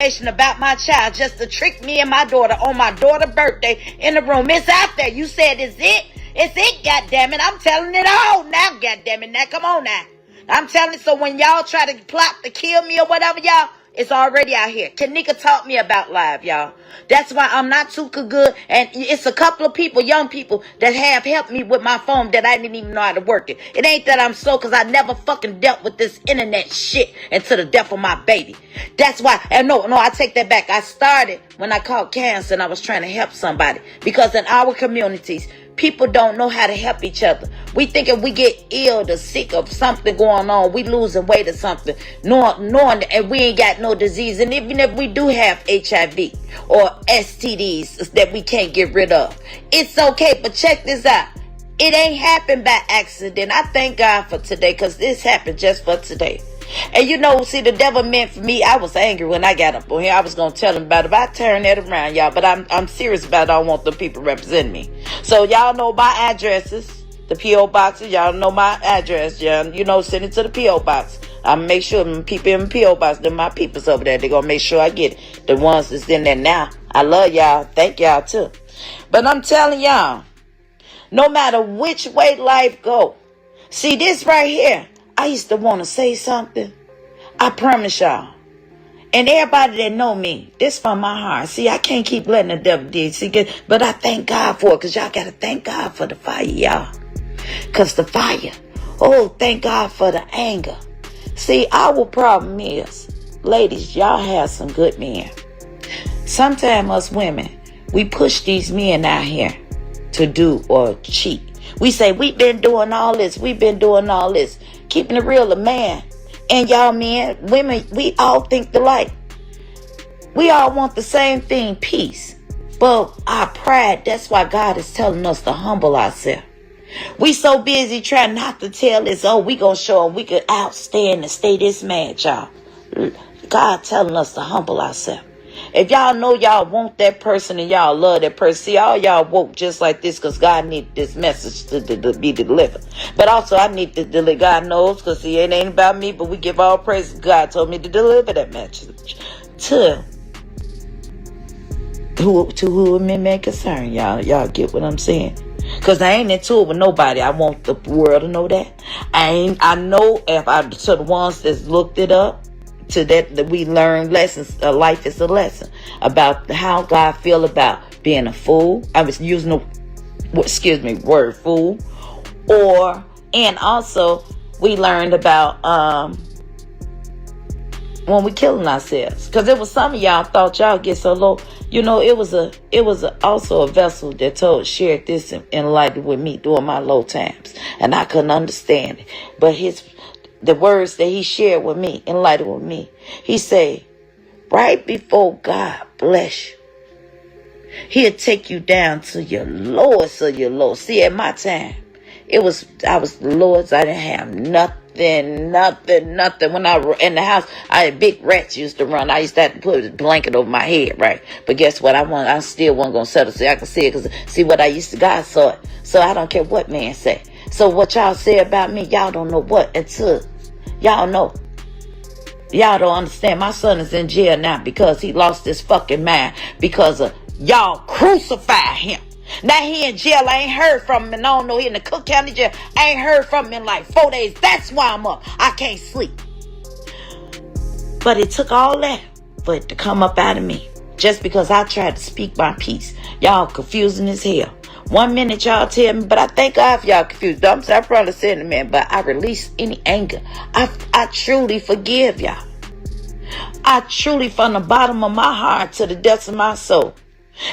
about my child just to trick me and my daughter on my daughter's birthday in the room. It's out there. You said it's it. It's it, goddammit. I'm telling it all now, goddammit. Now, come on now. I'm telling it, so when y'all try to plot to kill me or whatever, y'all, it's already out here. Kenneka taught me about live, y'all. That's why I'm not too good. And it's a couple of people, young people, that have helped me with my phone that I didn't even know how to work it. It ain't that I'm slow, because I never fucking dealt with this internet shit until the death of my baby. That's why, and no, I take that back. I started when I caught cancer and I was trying to help somebody. Because in our communities, people don't know how to help each other. We think if we get ill or sick of something going on, we losing weight or something, knowing and we ain't got no disease. And even if we do have HIV or STDs that we can't get rid of, it's okay. But check this out. It ain't happened by accident. I thank God for today, because this happened just for today. And you know, see, the devil meant for me. I was angry when I got up on here. I was going to tell him about it, but I turned that around, y'all. But I'm serious about it. I don't want the people representing me. So y'all know my addresses, the P.O. boxes. Y'all know my address. You know, send it to the P.O. box. I'm make sure them people in the P.O. box, they're my peoples over there. They're going to make sure I get it. The ones that's in there now. I love y'all. Thank y'all too. But I'm telling y'all, no matter which way life go, see this right here, I used to want to say something. I promise y'all. And everybody that know me, this from my heart. See, I can't keep letting the devil do. See, but I thank God for it, because y'all got to thank God for the fire, y'all. Because the fire. Oh, thank God for the anger. See, our problem is, ladies, y'all have some good men. Sometimes us women, we push these men out here to do or cheat. We say, we've been doing all this. We've been doing all this. Keeping it real, a man. And y'all men, women, we all think alike. We all want the same thing, peace. But our pride, that's why God is telling us to humble ourselves. We so busy trying not to tell us, oh, we gonna show them we could outstand and stay this mad, y'all. God telling us to humble ourselves. If y'all know y'all want that person and y'all love that person, see, all y'all woke just like this because God needed this message to be delivered. But also, I need to deliver. God knows, because see, it ain't about me, but we give all praise. God told me to deliver that message to who it may concern, y'all. Y'all get what I'm saying? Because I ain't into it with nobody. I want the world to know that. I know if I to the ones that's looked it up, to that we learn lessons. Life is a lesson about how God feel about being a fool. I was using the word fool. And also we learned about when we killing ourselves. Because there was some of y'all thought y'all get so low. You know, it was also a vessel that shared this in light with me during my low times, and I couldn't understand it. But the words that he shared with me, enlightened with me, he said, right before God bless you, he'll take you down to your lowest of your lowest. See, at my time, I was the lowest. I didn't have nothing. When I were in the house, I had big rats used to run. I used to have to put a blanket over my head, right? But guess what? I still wasn't going to settle so I can see it, because see what I used to, God saw it. So I don't care what man say. So what y'all say about me, y'all don't know what until y'all know. Y'all don't understand. My son is in jail now because he lost his fucking mind because of y'all crucify him. Now he in jail. I ain't heard from him, and I don't know, he in the Cook County jail. I ain't heard from him in like 4 days. That's why I'm up. I can't sleep. But it took all that for it to come up out of me. Just because I tried to speak my peace. Y'all confusing as hell. 1 minute y'all tell me, but I thank God for y'all confused. I'm sorry, I probably said it, man, but I release any anger. I truly forgive y'all. I truly, from the bottom of my heart to the depths of my soul.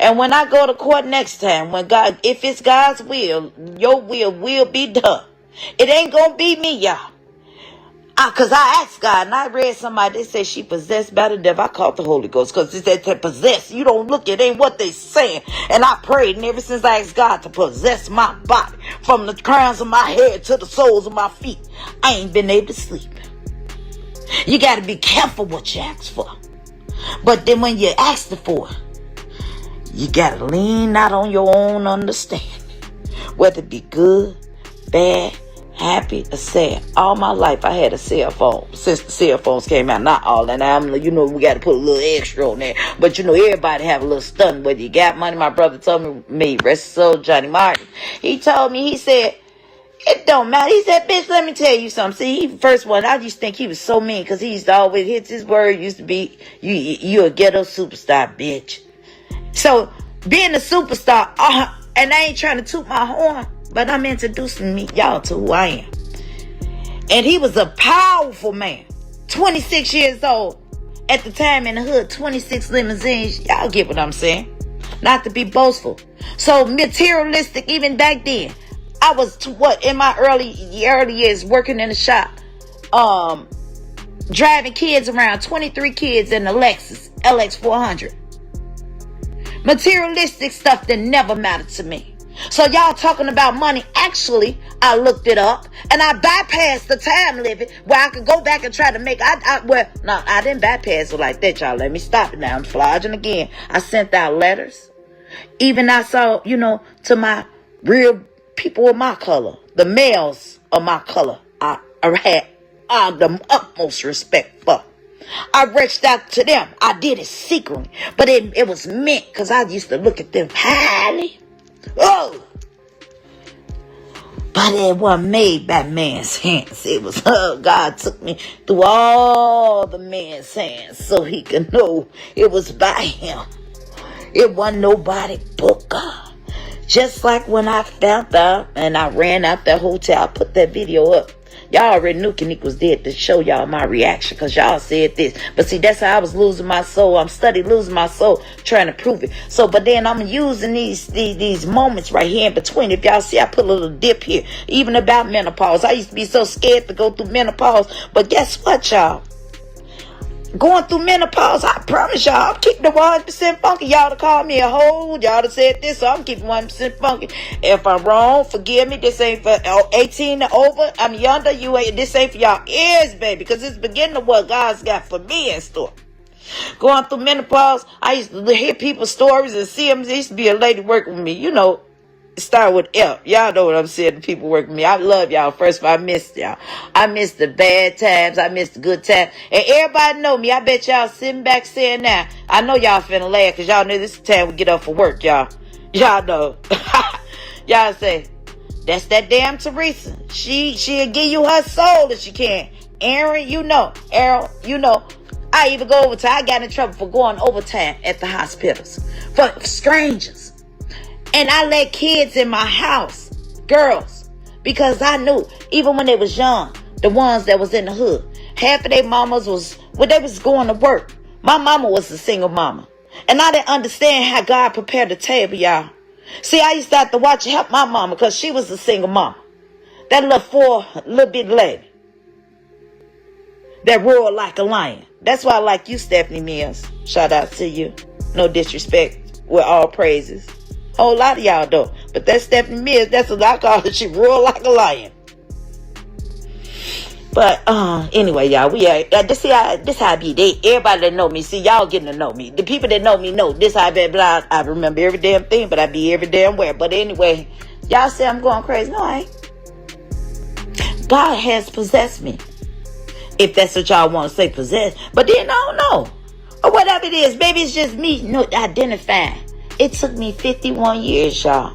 And when I go to court next time, when God, if it's God's will, your will be done. It ain't gonna be me, y'all. Because I asked God, and I read somebody, they said she possessed by the devil. I called the Holy Ghost, because they said to possess. You don't look, it ain't what they saying. And I prayed, and ever since I asked God to possess my body, from the crowns of my head to the soles of my feet, I ain't been able to sleep. You got to be careful what you ask for. But then when you ask for it, you got to lean not on your own understanding. Whether it be good, bad, happy or sad. All my life I had a cell phone since the cell phones came out. Not all that. I'm, we got to put a little extra on there. But everybody have a little stunt. Whether you got money, my brother told me, rest his soul, Johnny Martin. He told me, he said, it don't matter. He said, bitch, let me tell you something. See, he first one, I used to think he was so mean because he used to always hit his word. Used to be, you a ghetto superstar, bitch. So, being a superstar, and I ain't trying to toot my horn, but I'm introducing y'all to who I am. And he was a powerful man. 26 years old. At the time in the hood, 26 limousines. Y'all get what I'm saying? Not to be boastful. So materialistic even back then. I was, in my early years working in the shop. Driving kids around. 23 kids in the Lexus LX 400. Materialistic stuff that never mattered to me. So y'all talking about money. Actually, I looked it up and I bypassed the time limit where I could go back and try to make. I didn't bypass it like that, y'all. Let me stop it now. I'm flogging again. I sent out letters. Even I saw, to my real people of my color, the males of my color, I had the utmost respect for. I reached out to them. I did it secretly, but it was meant because I used to look at them highly. Oh, but it wasn't made by man's hands. It was God took me through all the man's hands so he could know it was by him. It wasn't nobody but God. Just like when I found out and I ran out that hotel, I put that video up. Y'all already knew Kenneka was dead to show y'all my reaction because y'all said this. But see, that's how I was losing my soul. I'm studying losing my soul, trying to prove it. So, but then I'm using these moments right here in between. If y'all see, I put a little dip here. Even about menopause. I used to be so scared to go through menopause. But guess what, y'all? Going through menopause, I promise y'all, I'm keeping the 100% funky. Y'all to call me a hoe. Y'all to said this, so I'm keeping 100% funky. If I'm wrong, forgive me. This ain't for 18 and over. I'm younger. This ain't for y'all ears, baby. Because it's beginning of what God's got for me in store. Going through menopause, I used to hear people's stories and see them. There used to be a lady working with me, start with F. Y'all know what I'm saying. The people work with me. I love y'all. First of all, I missed y'all. I missed the bad times. I missed the good times. And everybody know me. I bet y'all sitting back saying now. I know y'all finna laugh because y'all know this is the time we get up for work, y'all. Y'all know. Y'all say, that's that damn Teresa. She'll give you her soul if she can. Aaron, Errol, I even go overtime. I got in trouble for going overtime at the hospitals. For strangers. And I let kids in my house, girls, because I knew, even when they was young, the ones that was in the hood, half of their mamas they was going to work. My mama was a single mama. And I didn't understand how God prepared the table, y'all. See, I used to have to help my mama because she was a single mama. That little bit lady that roared like a lion. That's why I like you, Stephanie Mills. Shout out to you. No disrespect, with all praises. Whole lot of y'all don't. But that's Stephanie Mills. That's what I call her. She roared like a lion. But anyway, y'all, this how I be. Everybody that know me, see, y'all getting to know me. The people that know me know this how I be. Blah, I remember every damn thing, but I be every damn where. But anyway, y'all say I'm going crazy. No, I ain't. God has possessed me. If that's what y'all want to say, possessed. But then I don't know. Or whatever it is, baby, it's just me identifying. It took me 51 years, y'all.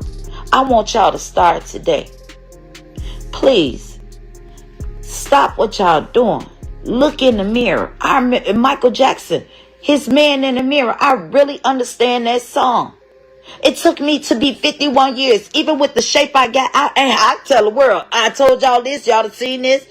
I want y'all to start today. Please, stop what y'all doing. Look in the mirror. Michael Jackson, his Man in the Mirror. I really understand that song. It took me to be 51 years. Even with the shape I got, I tell the world. I told y'all this. Y'all have seen this.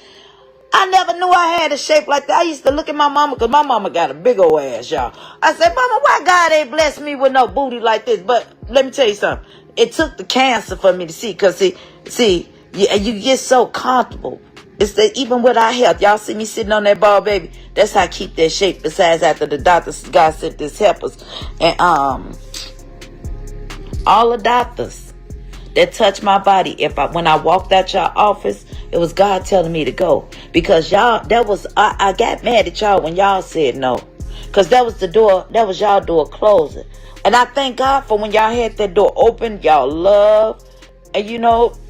I never knew I had a shape like that. I used to look at my mama because my mama got a big old ass, y'all. I said, Mama, why God ain't blessed me with no booty like this? But let me tell you something. It took the cancer for me to see because, see, you get so comfortable. It's that even with our health, y'all see me sitting on that ball, baby. That's how I keep that shape. Besides, after the doctors, God sent this helpers. And all the doctors that touch my body, when I walked out your office, it was God telling me to go. Because y'all, I got mad at y'all when y'all said no. Because that was y'all door closing. And I thank God for when y'all had that door open, y'all love. And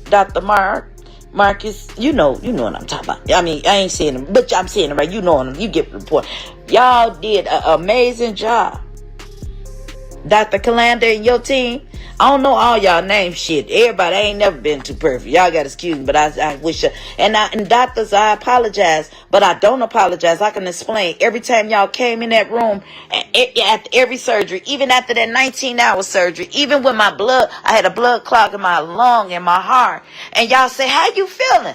Dr. Mark, Marcus, you know what I'm talking about. I mean, I ain't saying it, but I'm saying it right. You know what you get the point. Y'all did an amazing job. Dr. Calander and your team. I don't know all y'all names shit. Everybody, I ain't never been too perfect. Y'all got to excuse me, but I wish. And doctors, I apologize, but I don't apologize. I can explain. Every time y'all came in that room, after every surgery, even after that 19-hour surgery, even with my blood, I had a blood clog in my lung and my heart. And y'all say, how you feeling?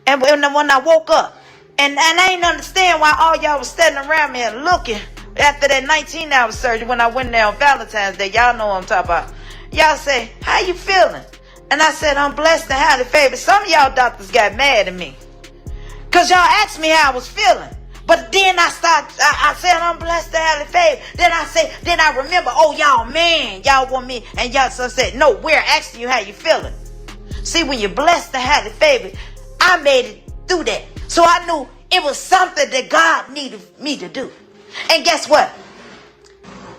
And when I woke up, and I ain't understand why all y'all was standing around me and looking. After that 19-hour surgery, when I went there on Valentine's Day, y'all know what I'm talking about. Y'all say, how you feeling? And I said, I'm blessed and highly favored. Some of y'all doctors got mad at me, because y'all asked me how I was feeling. But then I said, I'm blessed and highly favored. Then I remember, oh, y'all, man, y'all want me. And y'all said, no, we're asking you how you feeling. See, when you're blessed and highly favored, I made it through that. So I knew it was something that God needed me to do. And guess what?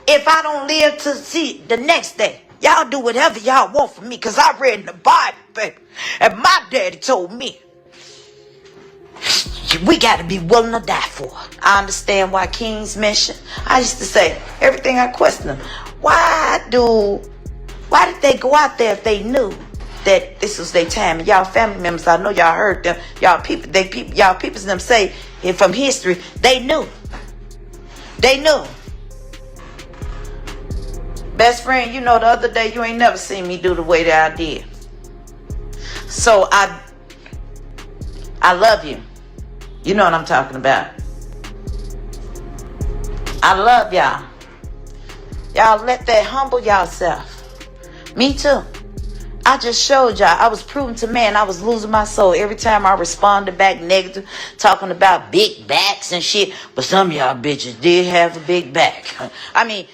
If I don't live to see the next day, y'all do whatever y'all want for me, because I read in the Bible, baby. And my daddy told me, we got to be willing to die for. I understand why kings mention. I used to say, everything I question them. Why did they go out there if they knew that this was their time? And y'all family members, I know y'all heard them. Y'all people them say, and from history, they knew. They knew. Best friend, the other day you ain't never seen me do the way that I did. So I love you. You know what I'm talking about. I love y'all. Y'all let that humble yourself. Me too. I just showed y'all. I was proving to man I was losing my soul every time I responded back negative, talking about big backs and shit. But some of y'all bitches did have a big back. I mean,